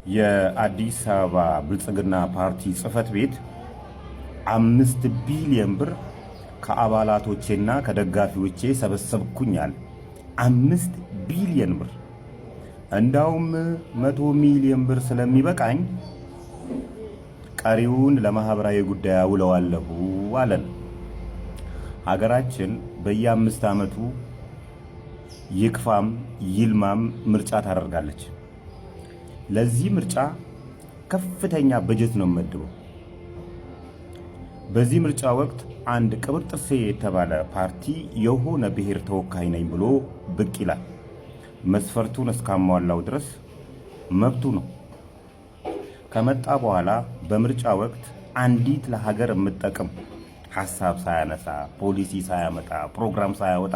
የአዲስ አበባ ብልጽግና ፓርቲ ጽህፈት ቤት 5 ቢሊዮን ብር ከአባላቶቼና ከደጋፊዎቼ ሰበሰብኩኛል። 5 ቢሊዮን ብር እንዳውም 100 ሚሊዮን ብር ስለሚበቃኝ ቀሪውን ለማህበራዊ ጉዳይ አውለዋለሁ አለን። ሀገራችን በየ5 ዓመቱ ይክፋም ይልማም ምርጫ ታደርጋለች። ለዚህ ምርጫ ከፍተኛ በጀት ነው መድበው። በዚህ ምርጫ ወቅት አንድ ቅብርጥሴ የተባለ ፓርቲ የሆነ ብሔር ተወካይ ነኝ ብሎ ብቅ ይላል። መስፈርቱን እስካሟላው ድረስ መብቱ ነው። ከመጣ በኋላ በምርጫ ወቅት አንዲት ለሀገር የምትጠቅም ሐሳብ ሳያነሳ፣ ፖሊሲ ሳያመጣ፣ ፕሮግራም ሳያወጣ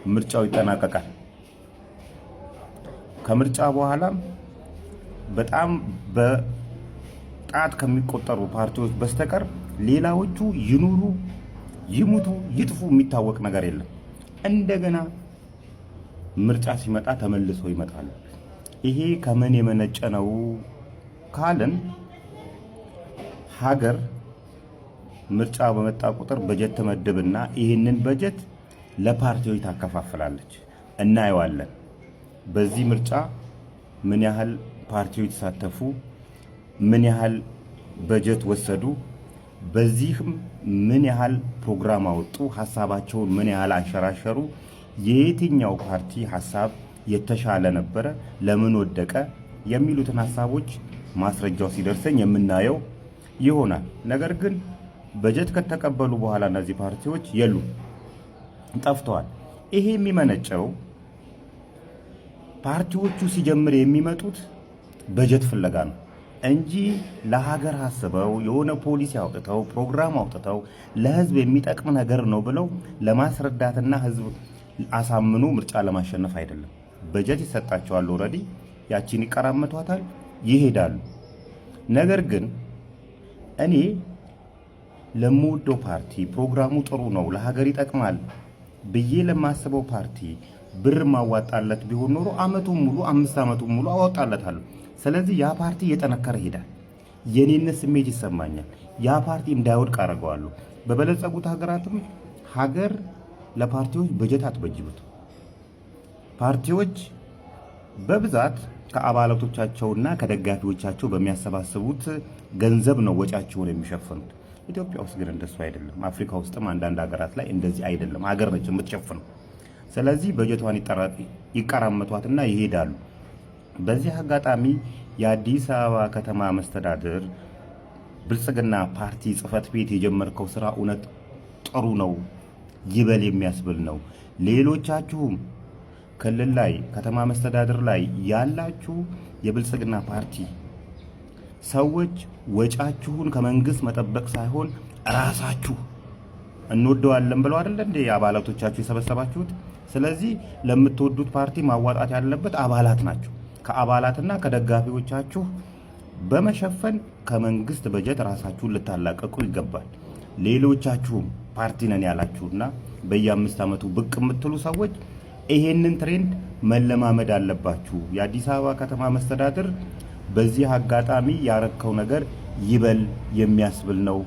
ምርጫው ይጠናቀቃል። ከምርጫ በኋላም በጣም በጣት ከሚቆጠሩ ፓርቲዎች በስተቀር ሌላዎቹ ይኑሩ ይሙቱ ይጥፉ የሚታወቅ ነገር የለም። እንደገና ምርጫ ሲመጣ ተመልሶ ይመጣሉ። ይሄ ከምን የመነጨ ነው ካለን ሀገር ምርጫ በመጣ ቁጥር በጀት ተመድብና ይህንን በጀት ለፓርቲዎች ታከፋፍላለች። እናየዋለን። በዚህ ምርጫ ምን ያህል ፓርቲዎች ተሳተፉ፣ ምን ያህል በጀት ወሰዱ፣ በዚህም ምን ያህል ፕሮግራም አወጡ፣ ሐሳባቸውን ምን ያህል አንሸራሸሩ፣ የየትኛው ፓርቲ ሐሳብ የተሻለ ነበረ፣ ለምን ወደቀ የሚሉትን ሐሳቦች ማስረጃው ሲደርሰኝ የምናየው ይሆናል። ነገር ግን በጀት ከተቀበሉ በኋላ እነዚህ ፓርቲዎች የሉም፣ ጠፍተዋል። ይሄ የሚመነጨው ፓርቲዎቹ ሲጀምር የሚመጡት በጀት ፍለጋ ነው እንጂ ለሀገር አስበው የሆነ ፖሊሲ አውጥተው ፕሮግራም አውጥተው ለህዝብ የሚጠቅም ነገር ነው ብለው ለማስረዳትና ህዝብ አሳምኖ ምርጫ ለማሸነፍ አይደለም። በጀት ይሰጣቸዋል። ኦልሬዲ ያቺን ይቀራመቷታል፣ ይሄዳሉ። ነገር ግን እኔ ለምወደው ፓርቲ ፕሮግራሙ ጥሩ ነው፣ ለሀገር ይጠቅማል ብዬ ለማስበው ፓርቲ ብር ማዋጣለት ቢሆን ኖሮ አመቱን ሙሉ 5 ዓመቱን ሙሉ አወጣለታለሁ። ስለዚህ ያ ፓርቲ እየጠነከረ ይሄዳል። የኔነት ስሜት ይሰማኛል። ያ ፓርቲ እንዳይወድቅ አደርገዋለሁ። በበለጸጉት ሀገራትም ሀገር ለፓርቲዎች በጀት አትበጅቡት። ፓርቲዎች በብዛት ከአባላቶቻቸውና ከደጋፊዎቻቸው በሚያሰባስቡት ገንዘብ ነው ወጫቸውን የሚሸፍኑት። ኢትዮጵያ ውስጥ ግን እንደሱ አይደለም። አፍሪካ ውስጥም አንዳንድ ሀገራት ላይ እንደዚህ አይደለም። ሀገር ነች የምትሸፍነው። ስለዚህ በጀቷን ይቀራመቷትና ይሄዳሉ። በዚህ አጋጣሚ የአዲስ አበባ ከተማ መስተዳድር ብልጽግና ፓርቲ ጽህፈት ቤት የጀመርከው ስራ እውነት ጥሩ ነው፣ ይበል የሚያስብል ነው። ሌሎቻችሁም ክልል ላይ ከተማ መስተዳድር ላይ ያላችሁ የብልጽግና ፓርቲ ሰዎች ወጫችሁን ከመንግስት መጠበቅ ሳይሆን ራሳችሁ እንወደዋለን ብለው አይደል እንዴ አባላቶቻችሁ የሰበሰባችሁት? ስለዚህ ለምትወዱት ፓርቲ ማዋጣት ያለበት አባላት ናቸው። ከአባላትና ከደጋፊዎቻችሁ በመሸፈን ከመንግስት በጀት ራሳችሁን ልታላቀቁ ይገባል። ሌሎቻችሁም ፓርቲ ነን ያላችሁና በየ5 ዓመቱ ብቅ የምትሉ ሰዎች ይሄንን ትሬንድ መለማመድ አለባችሁ። የአዲስ አበባ ከተማ መስተዳድር በዚህ አጋጣሚ ያረከው ነገር ይበል የሚያስብል ነው።